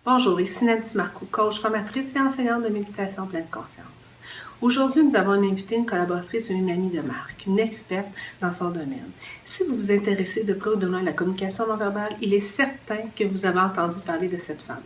Bonjour, ici Nancy Marcoux, coach, formatrice et enseignante de méditation pleine conscience. Aujourd'hui, nous avons invité une collaboratrice et une amie de marque, une experte dans son domaine. Si vous vous intéressez de près ou de loin à la communication non verbale, il est certain que vous avez entendu parler de cette femme.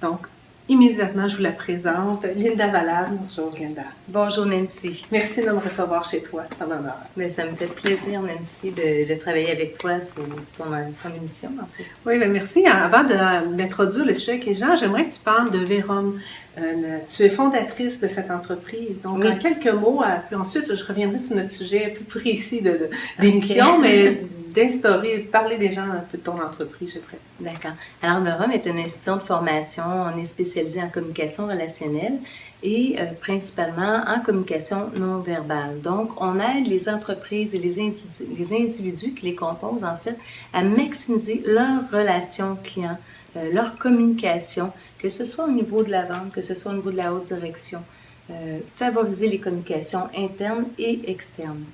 Donc, immédiatement, je vous la présente. Linda Valade. Bonjour, Linda. Bonjour, Nancy. Merci de me recevoir chez toi. C'est un honneur. Bien, ça me fait plaisir, Nancy, de travailler avec toi sur ton émission, en fait. Oui, bien, merci. Avant d'introduire le sujet avec les gens, j'aimerais que tu parles de Vérum. Tu es fondatrice de cette entreprise. Donc, en quelques mots, puis ensuite, je reviendrai sur notre sujet plus précis d'émission, mais d'instaurer, parler des gens un peu de ton entreprise, j'ai prêt. D'accord. Alors, Vérum est une institution de formation. On est spécialisé en communication relationnelle et principalement en communication non verbale. Donc, on aide les entreprises et les individus qui les composent, en fait, à maximiser leur relation client, leur communication, que ce soit au niveau de la vente, que ce soit au niveau de la haute direction, favoriser les communications internes et externes.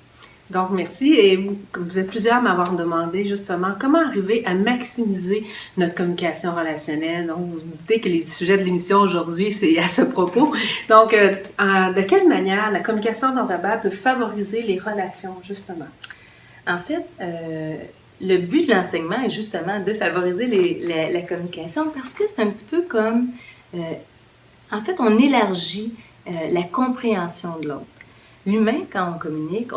Donc, merci. Et vous êtes plusieurs à m'avoir demandé justement comment arriver à maximiser notre communication relationnelle. Donc, vous doutez que les sujets de l'émission aujourd'hui, c'est à ce propos. Donc, de quelle manière la communication non verbale peut favoriser les relations, justement? En fait, le but de l'enseignement est justement de favoriser la communication parce que c'est un petit peu comme, en fait, on élargit la compréhension de l'autre. L'humain, quand on communique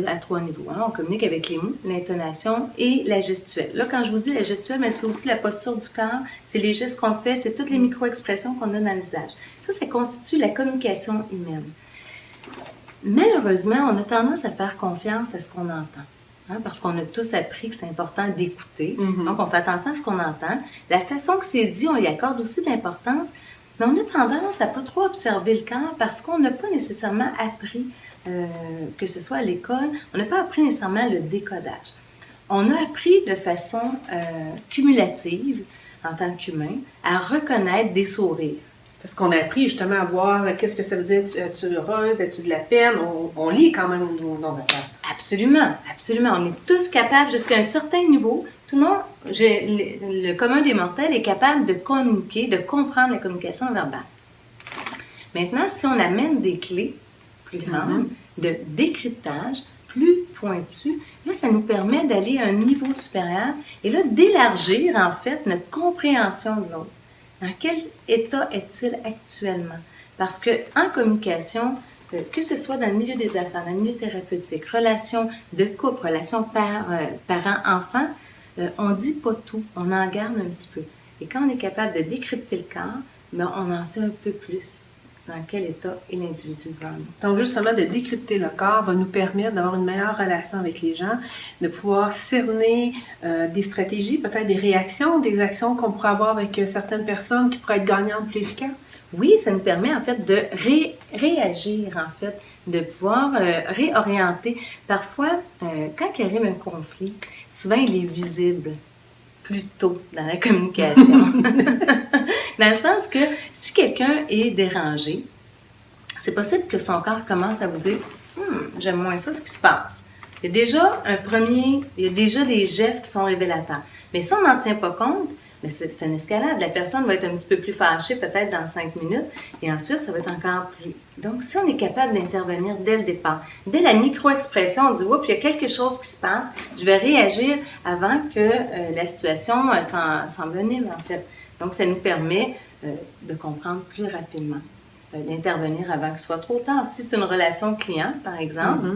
à 3 niveaux. Hein? On communique avec les mots, l'intonation et la gestuelle. Là, quand je vous dis la gestuelle, mais c'est aussi la posture du corps, c'est les gestes qu'on fait, c'est toutes les micro-expressions qu'on a dans le visage. Ça constitue la communication humaine. Malheureusement, on a tendance à faire confiance à ce qu'on entend. Hein? Parce qu'on a tous appris que c'est important d'écouter. Donc, on fait attention à ce qu'on entend. La façon que c'est dit, on y accorde aussi de l'importance. Mais on a tendance à pas trop observer le corps parce qu'on n'a pas nécessairement appris, que ce soit à l'école, on n'a pas appris nécessairement le décodage. On a appris de façon cumulative, en tant qu'humain, à reconnaître des sourires. Parce qu'on a appris justement à voir qu'est-ce que ça veut dire, es-tu heureuse, as-tu de la peine, on lit quand même nos non-verbales. Absolument, absolument. On est tous capables jusqu'à un certain niveau. Tout le monde, le commun des mortels est capable de communiquer, de comprendre la communication verbale. Maintenant, si on amène des clés plus grandes, de décryptage, plus pointues, là, ça nous permet d'aller à un niveau supérieur et là, d'élargir, en fait, notre compréhension de l'autre. Dans quel état est-il actuellement? Parce qu'en communication, que ce soit dans le milieu des affaires, dans le milieu thérapeutique, relations de couple, relations parents-enfants, on ne dit pas tout, on en garde un petit peu. Et quand on est capable de décrypter le corps, bien, on en sait un peu plus dans quel état est l'individu vraiment. Donc, justement, de décrypter le corps va nous permettre d'avoir une meilleure relation avec les gens, de pouvoir cerner des stratégies, peut-être des réactions, des actions qu'on pourrait avoir avec certaines personnes qui pourraient être gagnantes, plus efficaces. Oui, ça nous permet en fait de réagir, en fait, de pouvoir réorienter. Parfois, quand il arrive un conflit, souvent il est visible plus tôt dans la communication. Dans le sens que si quelqu'un est dérangé, c'est possible que son corps commence à vous dire « j'aime moins ça, ce qui se passe ». Il y a déjà des gestes qui sont révélateurs. Mais si on n'en tient pas compte, mais c'est une escalade. La personne va être un petit peu plus fâchée peut-être dans 5 minutes et ensuite, ça va être encore plus. Donc, si on est capable d'intervenir dès le départ, dès la micro-expression, on dit « oups, il y a quelque chose qui se passe, je vais réagir avant que la situation s'envenime en fait ». Donc, ça nous permet de comprendre plus rapidement, d'intervenir avant que ce soit trop tard. Si c'est une relation client, par exemple,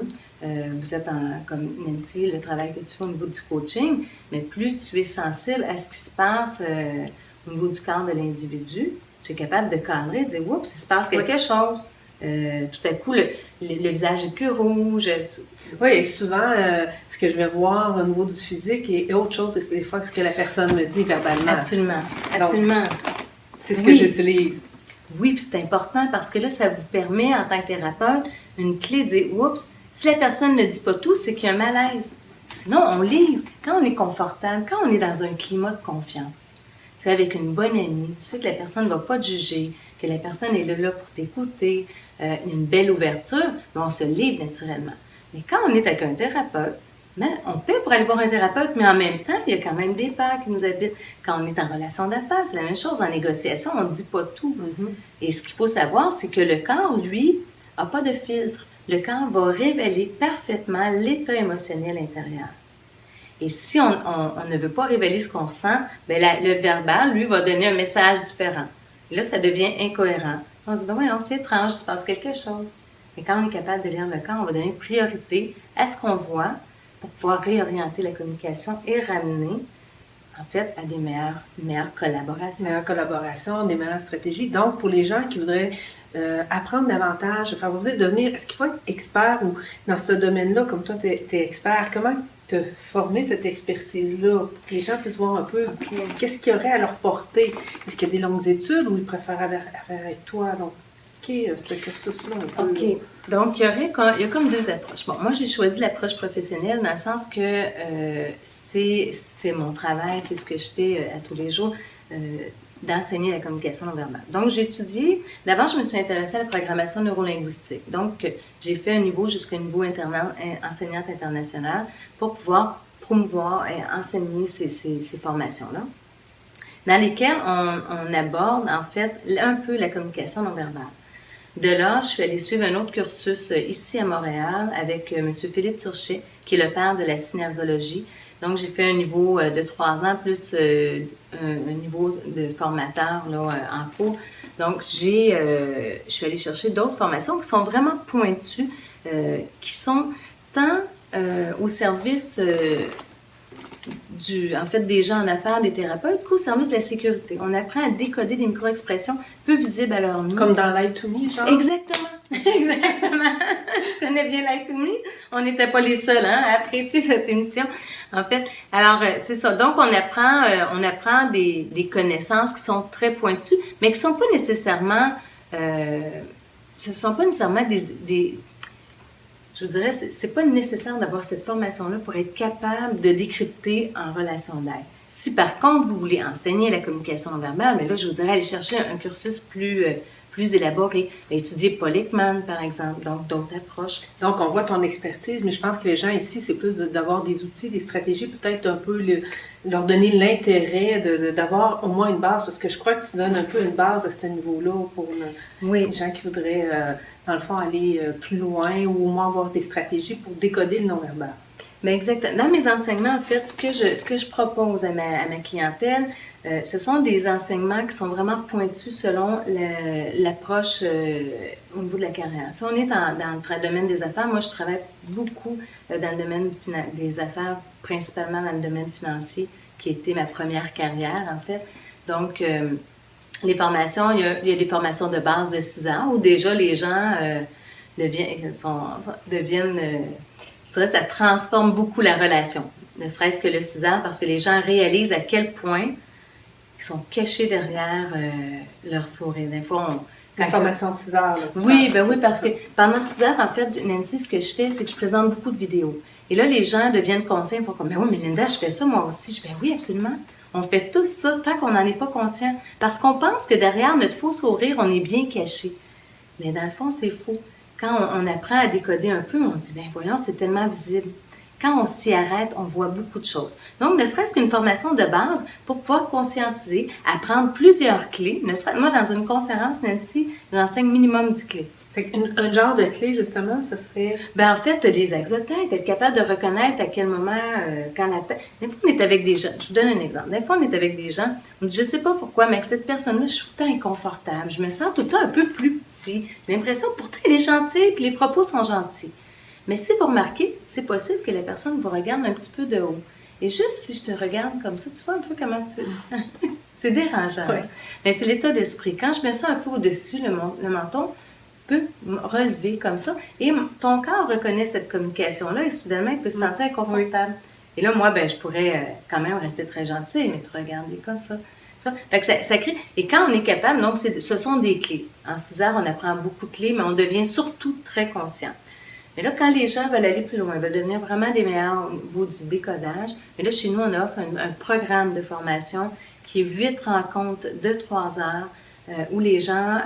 vous êtes comme Nancy, le travail que tu fais au niveau du coaching, mais plus tu es sensible à ce qui se passe au niveau du corps de l'individu, tu es capable de cadrer, de dire « oups, il se passe quelque chose ». Tout à coup, le visage est plus rouge. Oui, et souvent, ce que je vais voir au niveau du physique et autre chose, c'est des fois ce que la personne me dit verbalement. Absolument, absolument. C'est ce que j'utilise. Oui, puis c'est important parce que là, ça vous permet, en tant que thérapeute, une clé de dire « oups ». Si la personne ne dit pas tout, c'est qu'il y a un malaise. Sinon, on livre. Quand on est confortable, quand on est dans un climat de confiance, tu es avec une bonne amie, tu sais que la personne ne va pas te juger, que la personne est là pour t'écouter, une belle ouverture, mais on se livre naturellement. Mais quand on est avec un thérapeute, Mais on paie pour aller voir un thérapeute, mais en même temps, il y a quand même des pairs qui nous habitent. Quand on est en relation d'affaires, c'est la même chose. En négociation, on ne dit pas tout. Et ce qu'il faut savoir, c'est que le corps, lui, n'a pas de filtre. Le corps va révéler parfaitement l'état émotionnel intérieur. Et si on ne veut pas révéler ce qu'on ressent, bien le verbal, lui, va donner un message différent. Et là, ça devient incohérent. On se dit, ben voyons, c'est étrange, il se passe quelque chose. Mais quand on est capable de lire le corps, on va donner priorité à ce qu'on voit pour pouvoir réorienter la communication et ramener, en fait, à des meilleures collaborations. Meilleure collaboration, des meilleures stratégies. Donc, pour les gens qui voudraient apprendre davantage, favoriser, devenir, est-ce qu'il faut être expert ou dans ce domaine-là, comme toi, tu es expert, comment te former cette expertise-là pour que les gens puissent voir un peu qu'est-ce qu'il y aurait à leur porter? Est-ce qu'il y a des longues études ou ils préfèrent faire avec toi? Donc, expliquer ce cursus-là un peu. OK. Donc, il y a comme deux approches. Bon, moi, j'ai choisi l'approche professionnelle dans le sens que c'est mon travail, c'est ce que je fais à tous les jours, d'enseigner la communication non verbale. Donc, j'ai étudié, d'abord, je me suis intéressée à la programmation neurolinguistique. Donc, j'ai fait un niveau jusqu'à un niveau enseignante internationale pour pouvoir promouvoir et enseigner ces formations-là, dans lesquelles on aborde, en fait, un peu la communication non verbale. De là, je suis allée suivre un autre cursus ici à Montréal avec M. Philippe Turchet, qui est le père de la synergologie. Donc, j'ai fait un niveau de 3 ans plus un niveau de formateur là, en cours. Donc, je suis allée chercher d'autres formations qui sont vraiment pointues, qui sont tant au service en fait, des gens en affaires, des thérapeutes, qu'au service de la sécurité. On apprend à décoder des micro-expressions peu visibles à l'œil nu. Comme dans Light to Me, genre? Exactement. Exactement. Tu connais bien Light to Me? On n'était pas les seuls à apprécier cette émission. En fait, alors, c'est ça. Donc, on apprend des connaissances qui sont très pointues, mais qui ne sont pas nécessairement... ce ne sont pas nécessairement je vous dirais, c'est pas nécessaire d'avoir cette formation-là pour être capable de décrypter en relation d'aide. Si par contre, vous voulez enseigner la communication non verbale, mais là, je vous dirais, aller chercher un cursus plus élaboré. Étudier Paul Ekman, par exemple, donc d'autres approches. Donc, on voit ton expertise, mais je pense que les gens ici, c'est plus d'avoir des outils, des stratégies, peut-être un peu leur donner l'intérêt d'avoir au moins une base, parce que je crois que tu donnes un peu une base à ce niveau-là pour les gens qui voudraient, dans le fond, aller plus loin ou au moins avoir des stratégies pour décoder le non-verbal. Bien, exactement. Dans mes enseignements, en fait, ce que je propose à ma clientèle, ce sont des enseignements qui sont vraiment pointus selon l'approche au niveau de la carrière. Si on est dans le domaine des affaires, moi, je travaille beaucoup dans le domaine des affaires, principalement dans le domaine financier, qui était ma première carrière, en fait. Donc, les formations, il y a des formations de base de 6 ans où déjà les gens deviennent je dirais que ça transforme beaucoup la relation. Ne serait-ce que le 6 ans, parce que les gens réalisent à quel point ils sont cachés derrière leur sourire. Des fois, la formation de 6 heures. Là, oui, parce que pendant 6 heures, en fait, Nancy, ce que je fais, c'est que je présente beaucoup de vidéos. Et là, les gens deviennent conscients. Ils font comme, mais oui, mais Linda, je fais ça moi aussi. Je fais, oui, absolument. On fait tous ça tant qu'on n'en est pas conscient. Parce qu'on pense que derrière notre faux sourire, on est bien caché. Mais dans le fond, c'est faux. Quand on apprend à décoder un peu, on dit, ben voyons, c'est tellement visible. Quand on s'y arrête, on voit beaucoup de choses. Donc, ne serait-ce qu'une formation de base pour pouvoir conscientiser, apprendre plusieurs clés. Moi, dans une conférence, Nancy, j'enseigne minimum 10 clés. Fait un genre de clé, justement, ça serait... Ben en fait, les exotètes, être capable de reconnaître à quel moment, quand la tête... Des fois, on est avec des gens, je vous donne un exemple. Des fois, on est avec des gens, on dit, je sais pas pourquoi, mais avec cette personne-là, je suis tout le temps inconfortable. Je me sens tout le temps un peu plus petit. J'ai l'impression, pourtant, elle est gentille, puis les propos sont gentils. Mais si vous remarquez, c'est possible que la personne vous regarde un petit peu de haut. Et juste si je te regarde comme ça, tu vois un peu comment tu... c'est dérangeant. Ouais. Mais c'est l'état d'esprit. Quand je mets ça un peu au-dessus, le menton peut relever comme ça. Et ton corps reconnaît cette communication-là et soudainement, il peut se sentir inconfortable. Et là, moi, je pourrais quand même rester très gentille, mais te regarder comme ça. Tu vois? Fait que ça crée... Et quand on est capable, donc, ce sont des clés. En 6 heures, on apprend beaucoup de clés, mais on devient surtout très conscient. Mais là, quand les gens veulent aller plus loin, veulent devenir vraiment des meilleurs au niveau du décodage, mais là, chez nous, on offre un programme de formation qui est 8 rencontres de 3 heures où les gens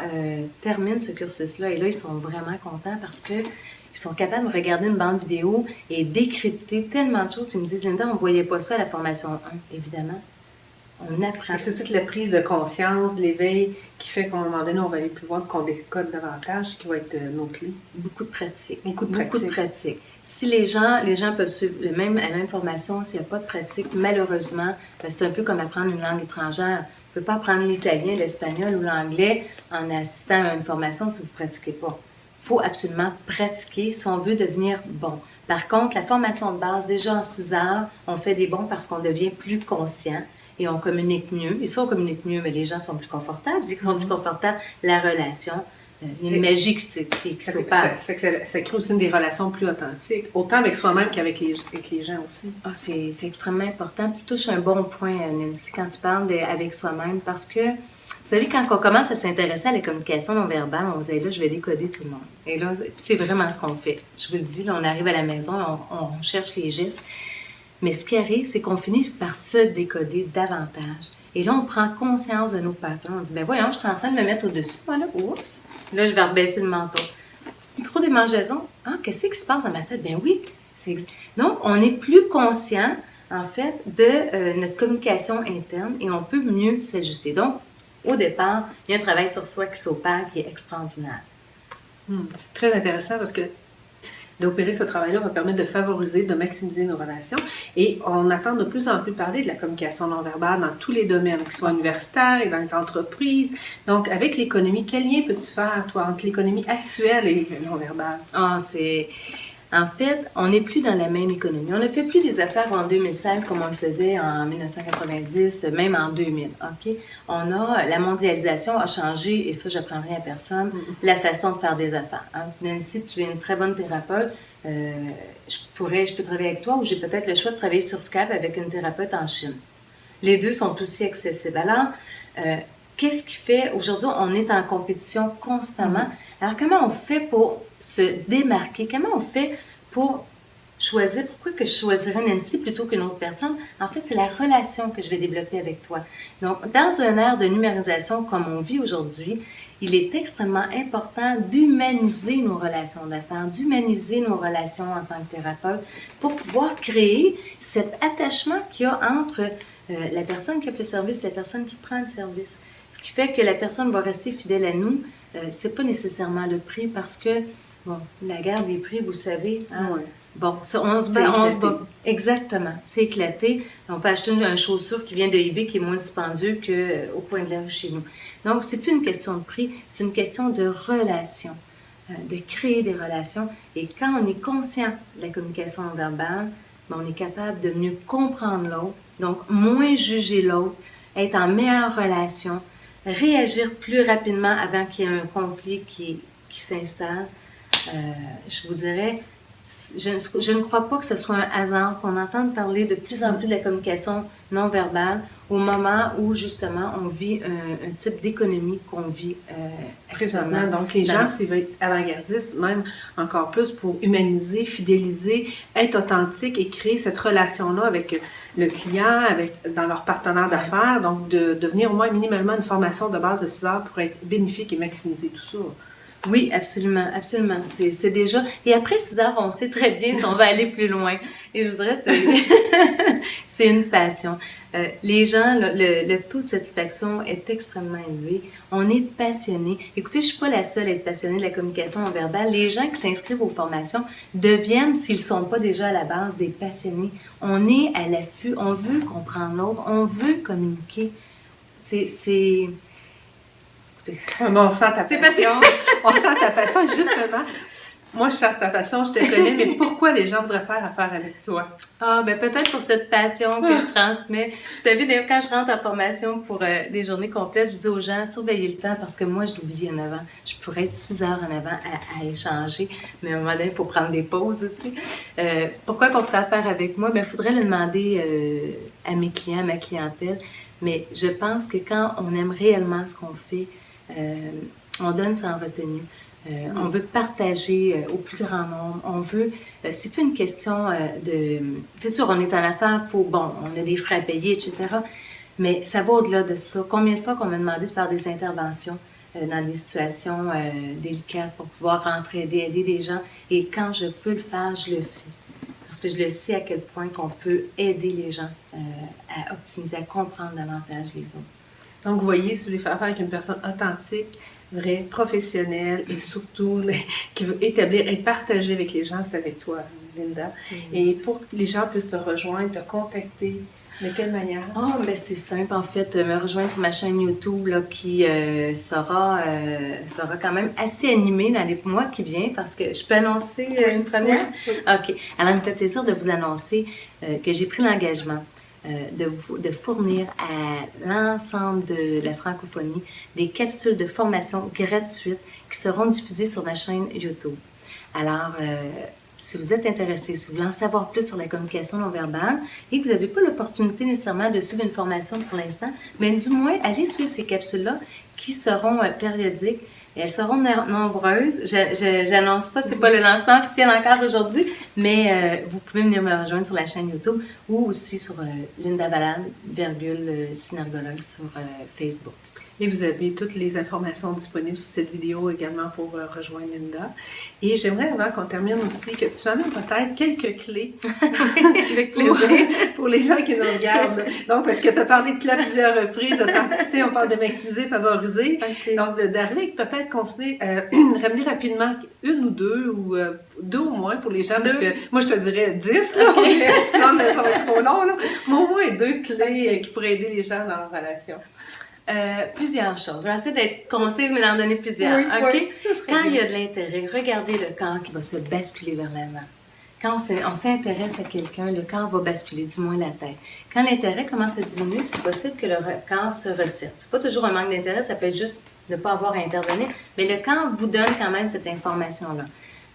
terminent ce cursus-là. Et là, ils sont vraiment contents parce que ils sont capables de regarder une bande vidéo et décrypter tellement de choses. Ils me disent, Linda, on ne voyait pas ça à la formation 1, évidemment. On apprend. Et c'est toute la prise de conscience, l'éveil qui fait qu'à un moment donné, on va aller plus loin, qu'on décode davantage, qui va être nos clés. Beaucoup de pratique. Beaucoup de pratique. Si les gens peuvent suivre la même formation, s'il n'y a pas de pratique, malheureusement, c'est un peu comme apprendre une langue étrangère. On ne peut pas apprendre l'italien, l'espagnol ou l'anglais en assistant à une formation si vous ne pratiquez pas. Il faut absolument pratiquer si on veut devenir bon. Par contre, la formation de base, déjà en 6 heures, on fait des bons parce qu'on devient plus conscient et on communique mieux. Et ça, on communique mieux, mais les gens sont plus confortables. Ils sont plus confortables, la relation. Il y a une magie qui s'opère. Ça crée aussi des relations plus authentiques, autant avec soi-même qu'avec les gens aussi. Ah, c'est extrêmement important. Tu touches un bon point, Nancy, quand tu parles avec soi-même, parce que, vous savez, quand on commence à s'intéresser à la communication non verbale, on se dit, là, je vais décoder tout le monde. Et là, c'est vraiment ce qu'on fait. Je vous le dis, là, on arrive à la maison, on cherche les gestes. Mais ce qui arrive, c'est qu'on finit par se décoder davantage. Et là, on prend conscience de nos patterns. On dit, ben voyons, je suis en train de me mettre au-dessus. Voilà, oups. Là, je vais rebaisser le menton. Petit micro-démangeaison. Ah, qu'est-ce qui se passe dans ma tête? Ben oui. Donc, on est plus conscient, en fait, de notre communication interne et on peut mieux s'ajuster. Donc, au départ, il y a un travail sur soi qui s'opère, qui est extraordinaire. C'est très intéressant parce que d'opérer ce travail-là va permettre de favoriser, de maximiser nos relations. Et on attend de plus en plus parler de la communication non-verbale dans tous les domaines, qu'ils soient universitaires et dans les entreprises. Donc, avec l'économie, quel lien peux-tu faire, toi, entre l'économie actuelle et non-verbale? En fait, on n'est plus dans la même économie. On ne fait plus des affaires en 2016 comme on le faisait en 1990, même en 2000. OK? La mondialisation a changé, et ça, je n'apprends rien à personne, la façon de faire des affaires. Hein? Nancy, tu es une très bonne thérapeute. Je peux travailler avec toi ou j'ai peut-être le choix de travailler sur Skype avec une thérapeute en Chine. Les deux sont aussi accessibles. Alors, qu'est-ce qui fait? Aujourd'hui, on est en compétition constamment. Alors, comment on fait pour se démarquer? Comment on fait pour choisir? Pourquoi que je choisirais Nancy plutôt qu'une autre personne? En fait, c'est la relation que je vais développer avec toi. Donc, dans un ère de numérisation comme on vit aujourd'hui, il est extrêmement important d'humaniser nos relations d'affaires, d'humaniser nos relations en tant que thérapeute pour pouvoir créer cet attachement qu'il y a entre la personne qui offre le service et la personne qui prend le service. Ce qui fait que la personne va rester fidèle à nous. C'est pas nécessairement le prix parce que, bon, la guerre des prix, vous savez, hein, bon, ça, on se bat. Exactement, c'est éclaté. On peut acheter une chaussure qui vient de eBay qui est moins dispendieux qu'au coin de la rue chez nous. Donc, c'est plus une question de prix, c'est une question de relation, de créer des relations. Et quand on est conscient de la communication non verbale, ben, on est capable de mieux comprendre l'autre, donc moins juger l'autre, être en meilleure relation, réagir plus rapidement avant qu'il y ait un conflit qui s'installe. Je vous dirais, je ne crois pas que ce soit un hasard qu'on entende parler de plus en plus de la communication non verbale au moment où, justement, on vit un type d'économie qu'on vit présentement. Donc, les gens, s'ils veulent être avant-gardistes, même encore plus pour humaniser, fidéliser, être authentique et créer cette relation-là avec le client, dans leur partenaire d'affaires. Donc, de devenir au moins minimalement une formation de base de 6 heures pour être bénéfique et maximiser tout ça. Oui, absolument, absolument. C'est déjà... Et après 6 heures, on sait très bien si on va aller plus loin. Et je vous dirais, c'est une passion. Les gens, le taux de satisfaction est extrêmement élevé. On est passionné. Écoutez, je suis pas la seule à être passionnée de la communication non verbale. Les gens qui s'inscrivent aux formations deviennent, s'ils sont pas déjà à la base, des passionnés. On est à l'affût. On veut comprendre l'autre. On veut communiquer. On sent ta passion. On sent ta passion, justement. Moi, je sens ta passion, je te connais, mais pourquoi les gens voudraient faire affaire avec toi? Ah, ben peut-être pour cette passion que je transmets. Vous savez, d'ailleurs, quand je rentre en formation pour des journées complètes, je dis aux gens, surveillez le temps, parce que moi, je l'oublie en avant. Je pourrais être 6 heures en avant à échanger, mais à un moment donné, il faut prendre des pauses aussi. Pourquoi qu'on ferait affaire avec moi? Ben, il faudrait le demander à mes clients, à ma clientèle, mais je pense que quand on aime réellement ce qu'on fait, on donne sans retenue. On veut partager au plus grand nombre. On veut... c'est plus une question de... C'est sûr, on est en affaires, on a des frais à payer, etc. Mais ça va au-delà de ça. Combien de fois qu'on m'a demandé de faire des interventions dans des situations délicates pour pouvoir entraider, aider les gens. Et quand je peux le faire, je le fais. Parce que je le sais à quel point qu'on peut aider les gens à optimiser, à comprendre davantage les autres. Donc, vous voyez, si vous voulez faire affaire avec une personne authentique, vraie, professionnelle et surtout qui veut établir et partager avec les gens, c'est avec toi, Linda. Et pour que les gens puissent te rejoindre, te contacter, de quelle manière? Ben c'est simple, en fait, me rejoindre sur ma chaîne YouTube là, qui sera quand même assez animée dans les mois qui viennent parce que je peux annoncer une première? Oui. OK. Alors, il me fait plaisir de vous annoncer que j'ai pris l'engagement de fournir à l'ensemble de la francophonie des capsules de formation gratuites qui seront diffusées sur ma chaîne YouTube. Alors, si vous êtes intéressé, si vous voulez en savoir plus sur la communication non verbale et que vous n'avez pas l'opportunité nécessairement de suivre une formation pour l'instant, mais du moins, allez suivre ces capsules-là qui seront périodiques. Elles seront nombreuses. J'annonce pas, c'est pas le lancement officiel encore aujourd'hui, mais vous pouvez venir me rejoindre sur la chaîne YouTube ou aussi sur Linda Valade, synergologue sur Facebook. Et vous avez toutes les informations disponibles sur cette vidéo également pour rejoindre Linda. Et j'aimerais, avant qu'on termine aussi, que tu amènes peut-être quelques clés Avec plaisir. pour les gens qui nous regardent. Donc, parce que tu as parlé de clés à plusieurs reprises, authenticité, on parle de maximiser, favoriser. Okay. Donc, d'arriver peut-être conseiller, ramener rapidement une ou deux au moins pour les gens, parce que moi, je te dirais 10, là, okay. Mais sinon, ça va être trop long, là. Mais au moins 2 clés qui pourraient aider les gens dans leur relation. Plusieurs choses. Je vais essayer d'être concise, mais d'en donner plusieurs. Oui, OK? Oui, quand il y a de l'intérêt, regardez le corps qui va se basculer vers l'avant. Quand on s'intéresse à quelqu'un, le corps va basculer, du moins la tête. Quand l'intérêt commence à diminuer, c'est possible que le corps se retire. C'est pas toujours un manque d'intérêt, ça peut être juste de ne pas avoir à intervenir, mais le corps vous donne quand même cette information-là.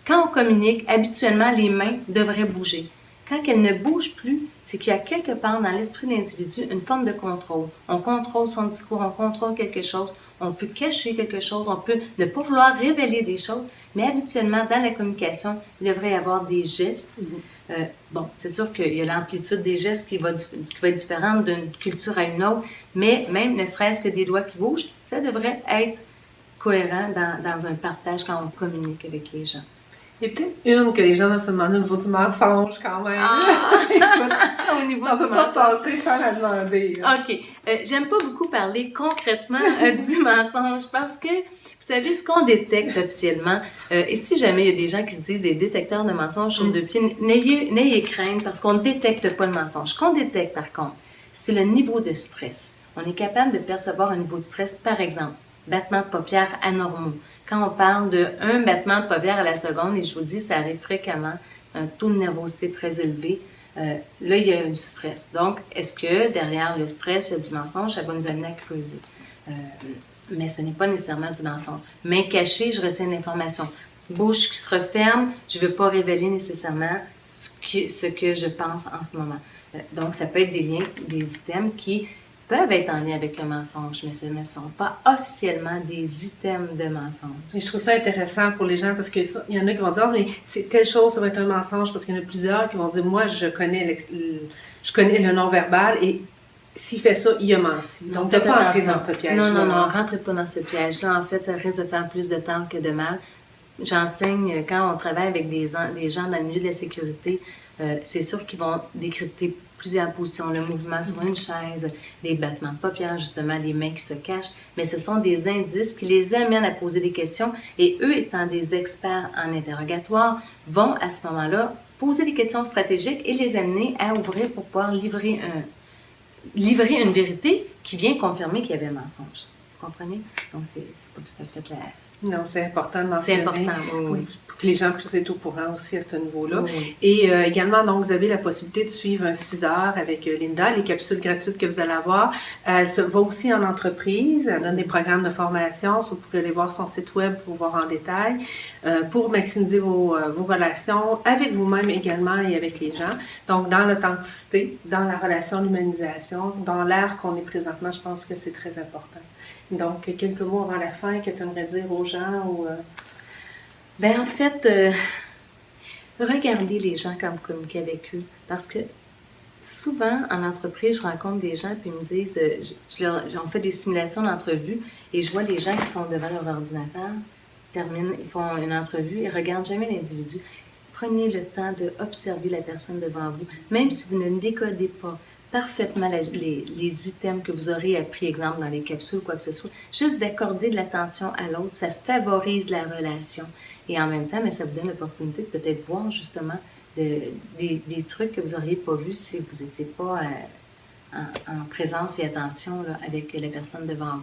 Quand on communique, habituellement, les mains devraient bouger. Quand elles ne bougent plus, c'est qu'il y a quelque part dans l'esprit de l'individu une forme de contrôle. On contrôle son discours, on contrôle quelque chose, on peut cacher quelque chose, on peut ne pas vouloir révéler des choses, mais habituellement, dans la communication, il devrait y avoir des gestes. C'est sûr qu'il y a l'amplitude des gestes qui va être différente d'une culture à une autre, mais même ne serait-ce que des doigts qui bougent, ça devrait être cohérent dans un partage quand on communique avec les gens. Il y a peut-être une que les gens doivent se demander au niveau du mensonge quand même. Au niveau on du peut pas mensonge. passer sans la demander. OK. J'aime pas beaucoup parler concrètement du mensonge parce que, vous savez, ce qu'on détecte officiellement, et si jamais il y a des gens qui se disent des détecteurs de mensonges sur 2 pieds, n'ayez crainte parce qu'on ne détecte pas le mensonge. Ce qu'on détecte, par contre, c'est le niveau de stress. On est capable de percevoir un niveau de stress, par exemple, battements de paupières anormaux. Quand on parle de 1 battement de paupières à la seconde, et je vous dis, ça arrive fréquemment, un taux de nervosité très élevé, là, il y a du stress. Donc, est-ce que derrière le stress, il y a du mensonge? Ça va nous amener à creuser. Mais ce n'est pas nécessairement du mensonge. Main cachée, je retiens l'information. Bouche qui se referme, je ne veux pas révéler nécessairement ce que je pense en ce moment. Donc, ça peut être des liens, des items qui peuvent être en lien avec le mensonge, mais ce ne sont pas officiellement des items de mensonge. Et je trouve ça intéressant pour les gens parce qu'il y en a qui vont dire mais c'est telle chose, ça va être un mensonge parce qu'il y en a plusieurs qui vont dire moi je connais le non-verbal et s'il fait ça, il a menti. Donc, ne pas entrer dans ce piège. Non, rentrez pas dans ce piège-là. En fait, ça risque de faire plus de temps que de mal. J'enseigne quand on travaille avec des gens dans le milieu de la sécurité, c'est sûr qu'ils vont décrypter plusieurs positions, le mouvement sur une chaise, des battements de paupières, justement, les mains qui se cachent, mais ce sont des indices qui les amènent à poser des questions et eux, étant des experts en interrogatoire, vont à ce moment-là poser des questions stratégiques et les amener à ouvrir pour pouvoir livrer une vérité qui vient confirmer qu'il y avait un mensonge. Vous comprenez? Donc, c'est pas tout à fait la... Non, c'est important de mentionner. C'est important, oui. Pour que les gens puissent être au courant aussi à ce niveau-là. Oui. Et également, donc, vous avez la possibilité de suivre un 6 heures avec Linda, les capsules gratuites que vous allez avoir. Elle va aussi en entreprise, elle donne des programmes de formation, vous pouvez aller voir son site web pour voir en détail, pour maximiser vos relations avec vous-même également et avec les gens. Donc, dans l'authenticité, dans la relation, l'humanisation, dans l'ère qu'on est présentement, je pense que c'est très important. Donc, quelques mots avant la fin que tu aimerais dire aux gens ou... En fait, regardez les gens quand vous communiquez avec eux parce que Souvent, en entreprise, je rencontre des gens puis ils me disent, on fait des simulations d'entrevue et je vois les gens qui sont devant leur ordinateur, ils font une entrevue, ils ne regardent jamais l'individu. Prenez le temps d'observer la personne devant vous, même si vous ne décodez pas parfaitement les items que vous aurez appris, exemple dans les capsules ou quoi que ce soit. Juste d'accorder de l'attention à l'autre, ça favorise la relation. Et en même temps, mais ça vous donne l'opportunité de peut-être voir justement des trucs que vous n'auriez pas vus si vous n'étiez pas en présence et attention là, avec la personne devant vous.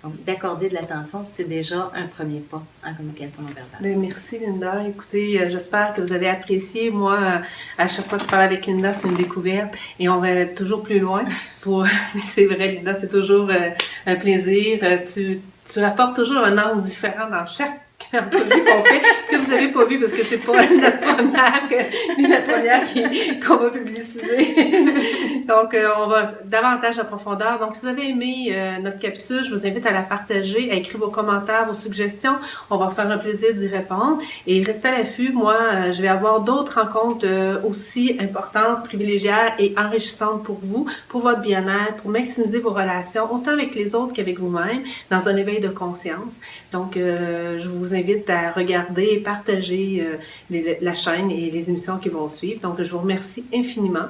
Donc, d'accorder de l'attention, c'est déjà un premier pas en communication non verbale. Bien, merci Linda. Écoutez, j'espère que vous avez apprécié. Moi, à chaque fois que je parle avec Linda, c'est une découverte et on va toujours plus loin. Mais c'est vrai, Linda, c'est toujours un plaisir. Tu apportes toujours un angle différent dans chaque entrevue qu'on fait, que vous n'avez pas vu parce que c'est pas notre première, ni la première qu'on va publiciser. Donc, on va davantage en profondeur. Donc, si vous avez aimé notre capsule, je vous invite à la partager, à écrire vos commentaires, vos suggestions. On va faire un plaisir d'y répondre. Et restez à l'affût. Moi, je vais avoir d'autres rencontres aussi importantes, privilégiées et enrichissantes pour vous, pour votre bien-être, pour maximiser vos relations, autant avec les autres qu'avec vous-même, dans un éveil de conscience. Donc, je vous invite à regarder et partager la chaîne et les émissions qui vont suivre. Donc, je vous remercie infiniment.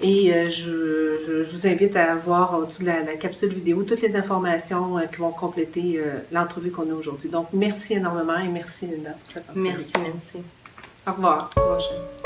Et je vous invite à voir au-dessus de la capsule vidéo toutes les informations qui vont compléter l'entrevue qu'on a aujourd'hui. Donc, merci énormément et merci Linda. Merci, merci. Au revoir. Bonjour.